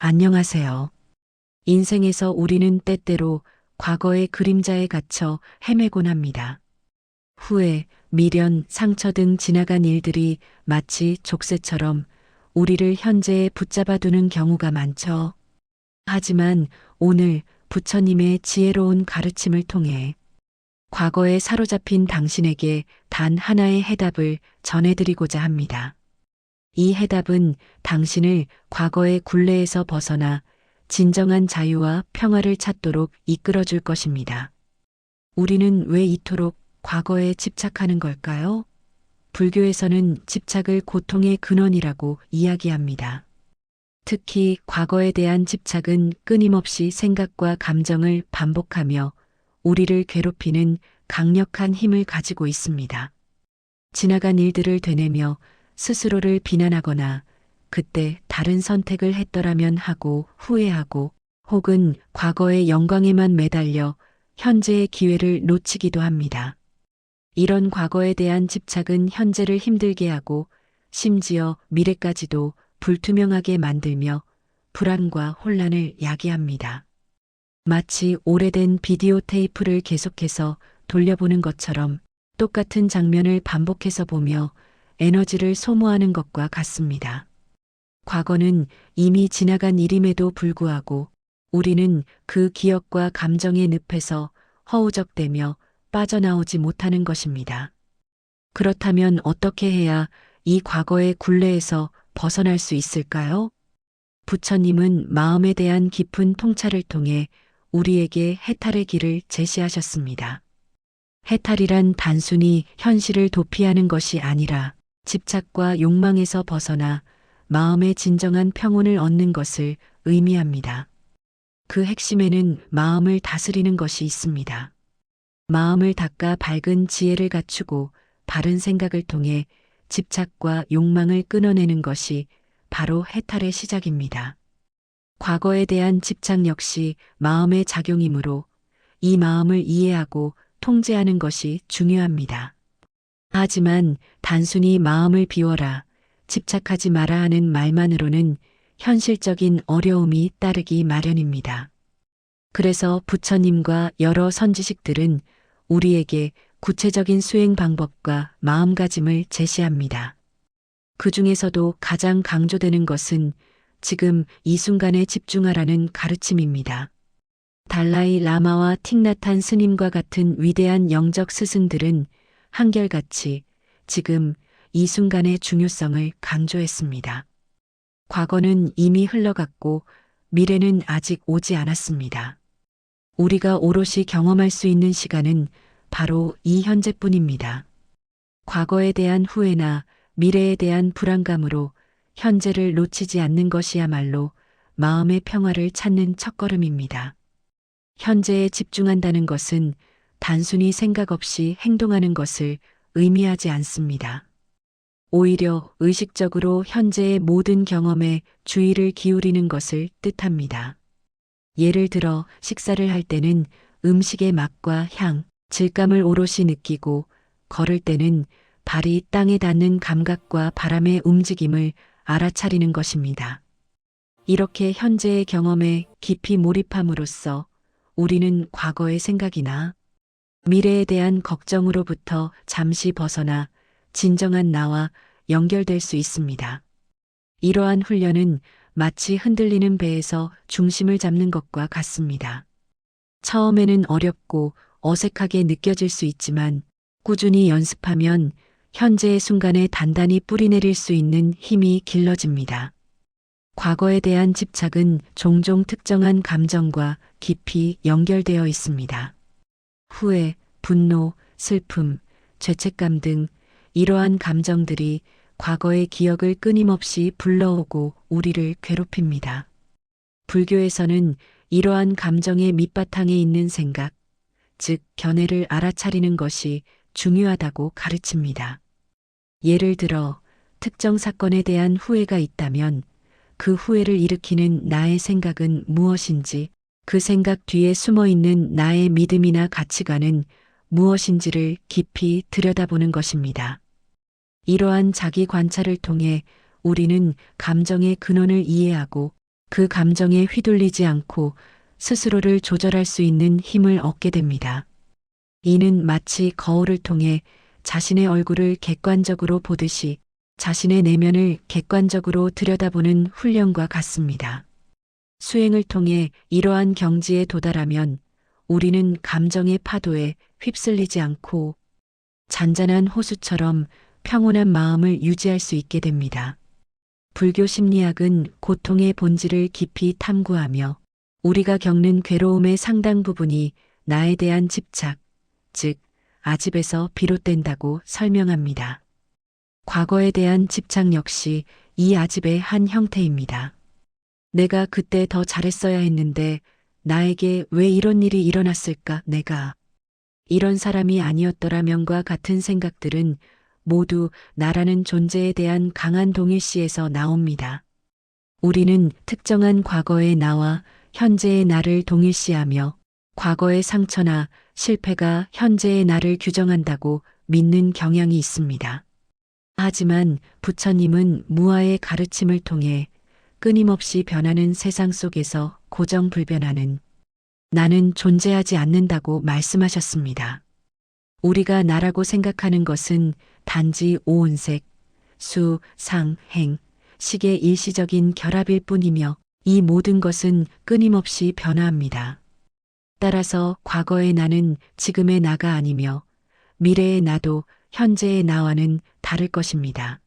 안녕하세요. 인생에서 우리는 때때로 과거의 그림자에 갇혀 헤매곤 합니다. 후회, 미련, 상처 등 지나간 일들이 마치 족쇄처럼 우리를 현재에 붙잡아두는 경우가 많죠. 하지만 오늘 부처님의 지혜로운 가르침을 통해 과거에 사로잡힌 당신에게 단 하나의 해답을 전해드리고자 합니다. 이 해답은 당신을 과거의 굴레에서 벗어나 진정한 자유와 평화를 찾도록 이끌어 줄 것입니다. 우리는 왜 이토록 과거에 집착하는 걸까요? 불교에서는 집착을 고통의 근원이라고 이야기합니다. 특히 과거에 대한 집착은 끊임없이 생각과 감정을 반복하며 우리를 괴롭히는 강력한 힘을 가지고 있습니다. 지나간 일들을 되뇌며 스스로를 비난하거나 그때 다른 선택을 했더라면 하고 후회하고 혹은 과거의 영광에만 매달려 현재의 기회를 놓치기도 합니다. 이런 과거에 대한 집착은 현재를 힘들게 하고 심지어 미래까지도 불투명하게 만들며 불안과 혼란을 야기합니다. 마치 오래된 비디오 테이프를 계속해서 돌려보는 것처럼 똑같은 장면을 반복해서 보며 에너지를 소모하는 것과 같습니다. 과거는 이미 지나간 일임에도 불구하고 우리는 그 기억과 감정의 늪에서 허우적대며 빠져나오지 못하는 것입니다. 그렇다면 어떻게 해야 이 과거의 굴레에서 벗어날 수 있을까요? 부처님은 마음에 대한 깊은 통찰을 통해 우리에게 해탈의 길을 제시하셨습니다. 해탈이란 단순히 현실을 도피하는 것이 아니라 집착과 욕망에서 벗어나 마음의 진정한 평온을 얻는 것을 의미합니다. 그 핵심에는 마음을 다스리는 것이 있습니다. 마음을 닦아 밝은 지혜를 갖추고 바른 생각을 통해 집착과 욕망을 끊어내는 것이 바로 해탈의 시작입니다. 과거에 대한 집착 역시 마음의 작용이므로 이 마음을 이해하고 통제하는 것이 중요합니다. 하지만 단순히 마음을 비워라, 집착하지 마라 하는 말만으로는 현실적인 어려움이 따르기 마련입니다. 그래서 부처님과 여러 선지식들은 우리에게 구체적인 수행 방법과 마음가짐을 제시합니다. 그 중에서도 가장 강조되는 것은 지금 이 순간에 집중하라는 가르침입니다. 달라이 라마와 틱나탄 스님과 같은 위대한 영적 스승들은 한결같이 지금 이 순간의 중요성을 강조했습니다. 과거는 이미 흘러갔고 미래는 아직 오지 않았습니다. 우리가 오롯이 경험할 수 있는 시간은 바로 이 현재뿐입니다. 과거에 대한 후회나 미래에 대한 불안감으로 현재를 놓치지 않는 것이야말로 마음의 평화를 찾는 첫걸음입니다. 현재에 집중한다는 것은 단순히 생각 없이 행동하는 것을 의미하지 않습니다. 오히려 의식적으로 현재의 모든 경험에 주의를 기울이는 것을 뜻합니다. 예를 들어 식사를 할 때는 음식의 맛과 향, 질감을 오롯이 느끼고 걸을 때는 발이 땅에 닿는 감각과 바람의 움직임을 알아차리는 것입니다. 이렇게 현재의 경험에 깊이 몰입함으로써 우리는 과거의 생각이나 미래에 대한 걱정으로부터 잠시 벗어나 진정한 나와 연결될 수 있습니다. 이러한 훈련은 마치 흔들리는 배에서 중심을 잡는 것과 같습니다. 처음에는 어렵고 어색하게 느껴질 수 있지만 꾸준히 연습하면 현재의 순간에 단단히 뿌리내릴 수 있는 힘이 길러집니다. 과거에 대한 집착은 종종 특정한 감정과 깊이 연결되어 있습니다. 후회, 분노, 슬픔, 죄책감 등 이러한 감정들이 과거의 기억을 끊임없이 불러오고 우리를 괴롭힙니다. 불교에서는 이러한 감정의 밑바탕에 있는 생각, 즉 견해를 알아차리는 것이 중요하다고 가르칩니다. 예를 들어 특정 사건에 대한 후회가 있다면 그 후회를 일으키는 나의 생각은 무엇인지, 그 생각 뒤에 숨어 있는 나의 믿음이나 가치관은 무엇인지를 깊이 들여다보는 것입니다. 이러한 자기 관찰을 통해 우리는 감정의 근원을 이해하고 그 감정에 휘둘리지 않고 스스로를 조절할 수 있는 힘을 얻게 됩니다. 이는 마치 거울을 통해 자신의 얼굴을 객관적으로 보듯이 자신의 내면을 객관적으로 들여다보는 훈련과 같습니다. 수행을 통해 이러한 경지에 도달하면 우리는 감정의 파도에 휩쓸리지 않고 잔잔한 호수처럼 평온한 마음을 유지할 수 있게 됩니다. 불교 심리학은 고통의 본질을 깊이 탐구하며 우리가 겪는 괴로움의 상당 부분이 나에 대한 집착, 즉, 아집에서 비롯된다고 설명합니다. 과거에 대한 집착 역시 이 아집의 한 형태입니다. 내가 그때 더 잘했어야 했는데 나에게 왜 이런 일이 일어났을까? 내가 이런 사람이 아니었더라면과 같은 생각들은 모두 나라는 존재에 대한 강한 동일시에서 나옵니다. 우리는 특정한 과거의 나와 현재의 나를 동일시하며 과거의 상처나 실패가 현재의 나를 규정한다고 믿는 경향이 있습니다. 하지만 부처님은 무아의 가르침을 통해 끊임없이 변하는 세상 속에서 고정불변하는 나는 존재하지 않는다고 말씀하셨습니다. 우리가 나라고 생각하는 것은 단지 오온색, 수, 상, 행, 식의 일시적인 결합일 뿐이며 이 모든 것은 끊임없이 변화합니다. 따라서 과거의 나는 지금의 나가 아니며 미래의 나도 현재의 나와는 다를 것입니다.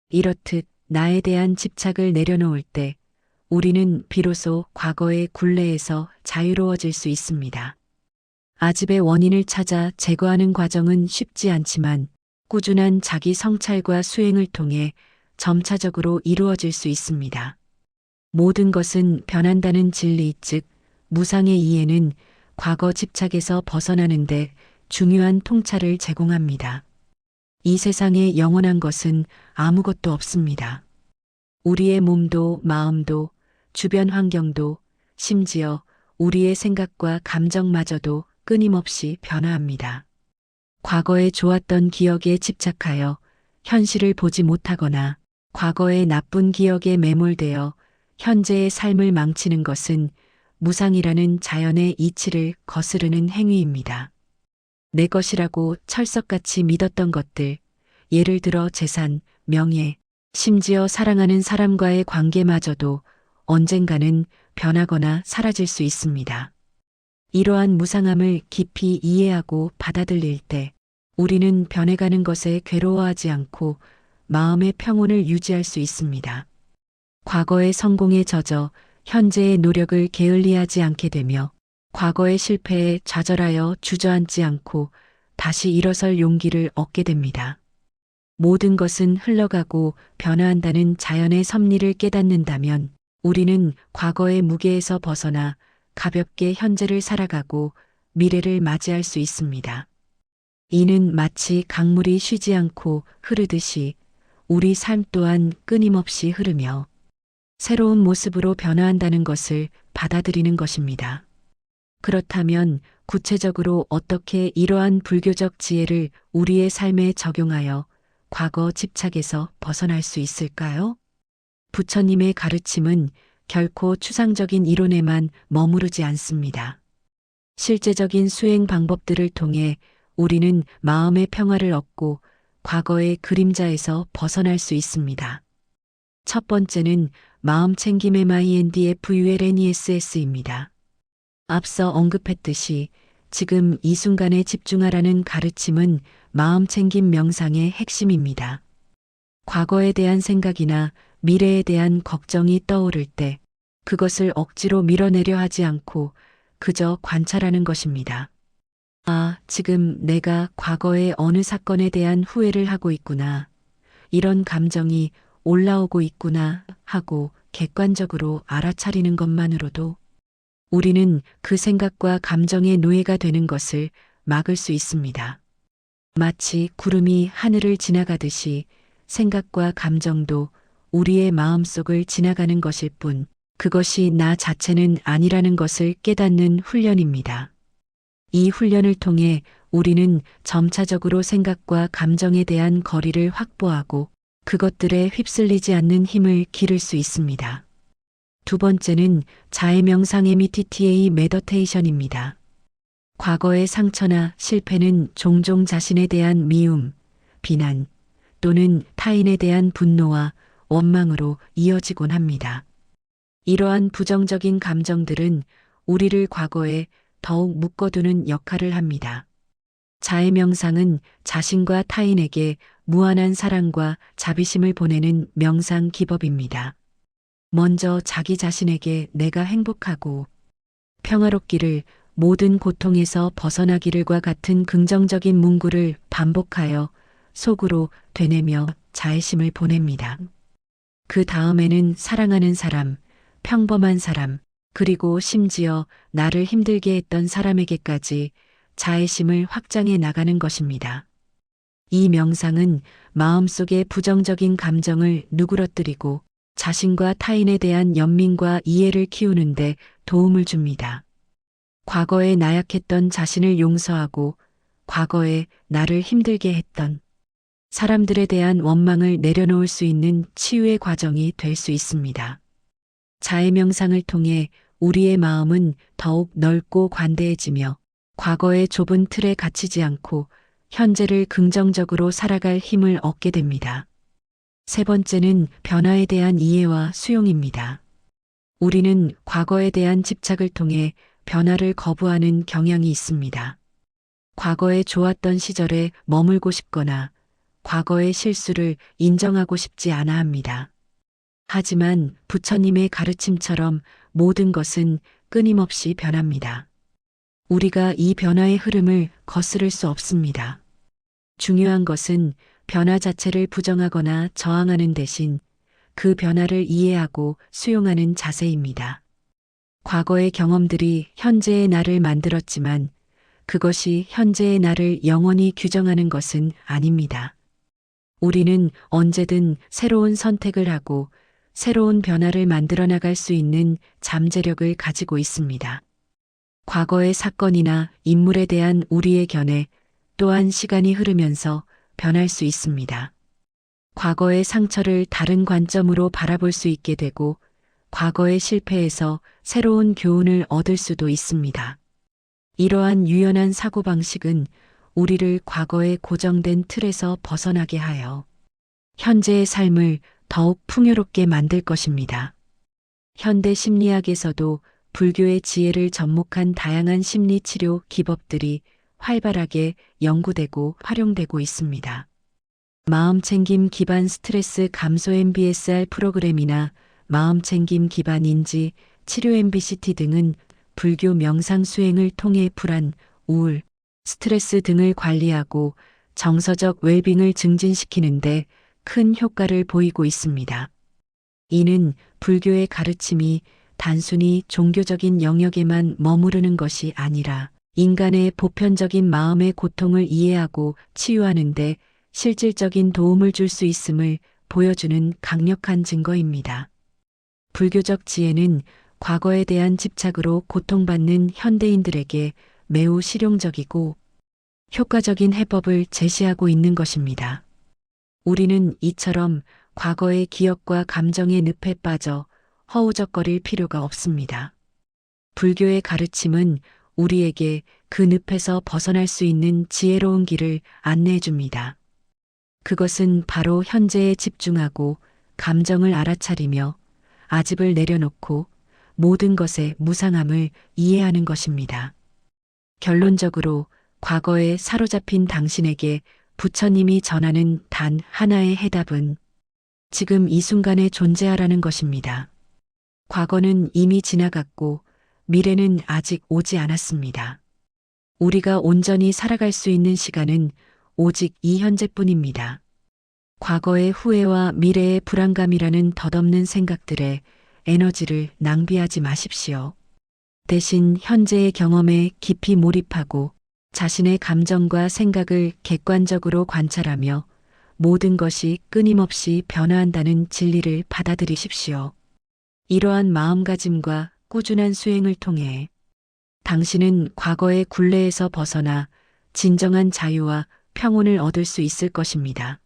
이렇듯 나에 대한 집착을 내려놓을 때 우리는 비로소 과거의 굴레에서 자유로워질 수 있습니다. 아집의 원인을 찾아 제거하는 과정은 쉽지 않지만 꾸준한 자기 성찰과 수행을 통해 점차적으로 이루어질 수 있습니다. 모든 것은 변한다는 진리, 즉 무상의 이해는 과거 집착에서 벗어나는데 중요한 통찰을 제공합니다. 이 세상에 영원한 것은 아무것도 없습니다. 우리의 몸도 마음도 주변 환경도 심지어 우리의 생각과 감정마저도 끊임없이 변화합니다. 과거에 좋았던 기억에 집착하여 현실을 보지 못하거나 과거의 나쁜 기억에 매몰되어 현재의 삶을 망치는 것은 무상이라는 자연의 이치를 거스르는 행위입니다. 내 것이라고 철석같이 믿었던 것들, 예를 들어 재산, 명예, 심지어 사랑하는 사람과의 관계마저도 언젠가는 변하거나 사라질 수 있습니다. 이러한 무상함을 깊이 이해하고 받아들일 때 우리는 변해가는 것에 괴로워하지 않고 마음의 평온을 유지할 수 있습니다. 과거의 성공에 젖어 현재의 노력을 게을리하지 않게 되며 과거의 실패에 좌절하여 주저앉지 않고 다시 일어설 용기를 얻게 됩니다. 모든 것은 흘러가고 변화한다는 자연의 섭리를 깨닫는다면 우리는 과거의 무게에서 벗어나 가볍게 현재를 살아가고 미래를 맞이할 수 있습니다. 이는 마치 강물이 쉬지 않고 흐르듯이 우리 삶 또한 끊임없이 흐르며 새로운 모습으로 변화한다는 것을 받아들이는 것입니다. 그렇다면 구체적으로 어떻게 이러한 불교적 지혜를 우리의 삶에 적용하여 과거 집착에서 벗어날 수 있을까요? 부처님의 가르침은 결코 추상적인 이론에만 머무르지 않습니다. 실제적인 수행 방법들을 통해 우리는 마음의 평화를 얻고 과거의 그림자에서 벗어날 수 있습니다. 첫 번째는 마음챙김 MINDFULNESS입니다. 앞서 언급했듯이 지금 이 순간에 집중하라는 가르침은 마음챙김 명상의 핵심입니다. 과거에 대한 생각이나 미래에 대한 걱정이 떠오를 때 그것을 억지로 밀어내려 하지 않고 그저 관찰하는 것입니다. 아, 지금 내가 과거의 어느 사건에 대한 후회를 하고 있구나. 이런 감정이 올라오고 있구나 하고 객관적으로 알아차리는 것만으로도 우리는 그 생각과 감정의 노예가 되는 것을 막을 수 있습니다. 마치 구름이 하늘을 지나가듯이 생각과 감정도 우리의 마음속을 지나가는 것일 뿐 그것이 나 자체는 아니라는 것을 깨닫는 훈련입니다. 이 훈련을 통해 우리는 점차적으로 생각과 감정에 대한 거리를 확보하고 그것들에 휩쓸리지 않는 힘을 기를 수 있습니다. 두 번째는 자해명상 MBTI 메디테이션입니다. 과거의 상처나 실패는 종종 자신에 대한 미움, 비난 또는 타인에 대한 분노와 원망으로 이어지곤 합니다. 이러한 부정적인 감정들은 우리를 과거에 더욱 묶어두는 역할을 합니다. 자해명상은 자신과 타인에게 무한한 사랑과 자비심을 보내는 명상 기법입니다. 먼저 자기 자신에게 내가 행복하고 평화롭기를, 모든 고통에서 벗어나기를과 같은 긍정적인 문구를 반복하여 속으로 되뇌며 자애심을 보냅니다. 그 다음에는 사랑하는 사람, 평범한 사람, 그리고 심지어 나를 힘들게 했던 사람에게까지 자애심을 확장해 나가는 것입니다. 이 명상은 마음속의 부정적인 감정을 누그러뜨리고 자신과 타인에 대한 연민과 이해를 키우는데 도움을 줍니다. 과거에 나약했던 자신을 용서하고 과거에 나를 힘들게 했던 사람들에 대한 원망을 내려놓을 수 있는 치유의 과정이 될 수 있습니다. 자해명상을 통해 우리의 마음은 더욱 넓고 관대해지며 과거의 좁은 틀에 갇히지 않고 현재를 긍정적으로 살아갈 힘을 얻게 됩니다. 세 번째는 변화에 대한 이해와 수용입니다. 우리는 과거에 대한 집착을 통해 변화를 거부하는 경향이 있습니다. 과거에 좋았던 시절에 머물고 싶거나 과거의 실수를 인정하고 싶지 않아 합니다. 하지만 부처님의 가르침처럼 모든 것은 끊임없이 변합니다. 우리가 이 변화의 흐름을 거스를 수 없습니다. 중요한 것은 변화 자체를 부정하거나 저항하는 대신 그 변화를 이해하고 수용하는 자세입니다. 과거의 경험들이 현재의 나를 만들었지만 그것이 현재의 나를 영원히 규정하는 것은 아닙니다. 우리는 언제든 새로운 선택을 하고 새로운 변화를 만들어 나갈 수 있는 잠재력을 가지고 있습니다. 과거의 사건이나 인물에 대한 우리의 견해 또한 시간이 흐르면서 변할 수 있습니다. 과거의 상처를 다른 관점으로 바라볼 수 있게 되고 과거의 실패에서 새로운 교훈을 얻을 수도 있습니다. 이러한 유연한 사고방식은 우리를 과거의 고정된 틀에서 벗어나게 하여 현재의 삶을 더욱 풍요롭게 만들 것입니다. 현대 심리학에서도 불교의 지혜를 접목한 다양한 심리치료 기법들이 활발하게 연구되고 활용되고 있습니다. 마음챙김 기반 스트레스 감소 MBSR 프로그램이나 마음챙김 기반 인지 치료 MBCT 등은 불교 명상 수행을 통해 불안, 우울, 스트레스 등을 관리하고 정서적 웰빙을 증진시키는데 큰 효과를 보이고 있습니다. 이는 불교의 가르침이 단순히 종교적인 영역에만 머무르는 것이 아니라 인간의 보편적인 마음의 고통을 이해하고 치유하는 데 실질적인 도움을 줄 수 있음을 보여주는 강력한 증거입니다. 불교적 지혜는 과거에 대한 집착으로 고통받는 현대인들에게 매우 실용적이고 효과적인 해법을 제시하고 있는 것입니다. 우리는 이처럼 과거의 기억과 감정의 늪에 빠져 허우적거릴 필요가 없습니다. 불교의 가르침은 우리에게 그 늪에서 벗어날 수 있는 지혜로운 길을 안내해 줍니다. 그것은 바로 현재에 집중하고 감정을 알아차리며 아집을 내려놓고 모든 것의 무상함을 이해하는 것입니다. 결론적으로 과거에 사로잡힌 당신에게 부처님이 전하는 단 하나의 해답은 지금 이 순간에 존재하라는 것입니다. 과거는 이미 지나갔고 미래는 아직 오지 않았습니다. 우리가 온전히 살아갈 수 있는 시간은 오직 이 현재뿐입니다. 과거의 후회와 미래의 불안감이라는 덧없는 생각들에 에너지를 낭비하지 마십시오. 대신 현재의 경험에 깊이 몰입하고 자신의 감정과 생각을 객관적으로 관찰하며 모든 것이 끊임없이 변화한다는 진리를 받아들이십시오. 이러한 마음가짐과 꾸준한 수행을 통해 당신은 과거의 굴레에서 벗어나 진정한 자유와 평온을 얻을 수 있을 것입니다.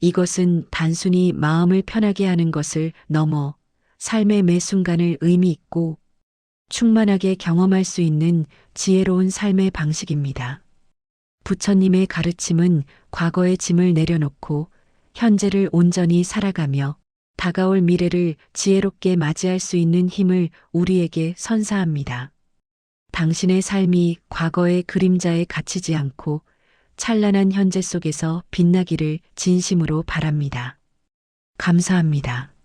이것은 단순히 마음을 편하게 하는 것을 넘어 삶의 매 순간을 의미 있고 충만하게 경험할 수 있는 지혜로운 삶의 방식입니다. 부처님의 가르침은 과거의 짐을 내려놓고 현재를 온전히 살아가며 다가올 미래를 지혜롭게 맞이할 수 있는 힘을 우리에게 선사합니다. 당신의 삶이 과거의 그림자에 갇히지 않고 찬란한 현재 속에서 빛나기를 진심으로 바랍니다. 감사합니다.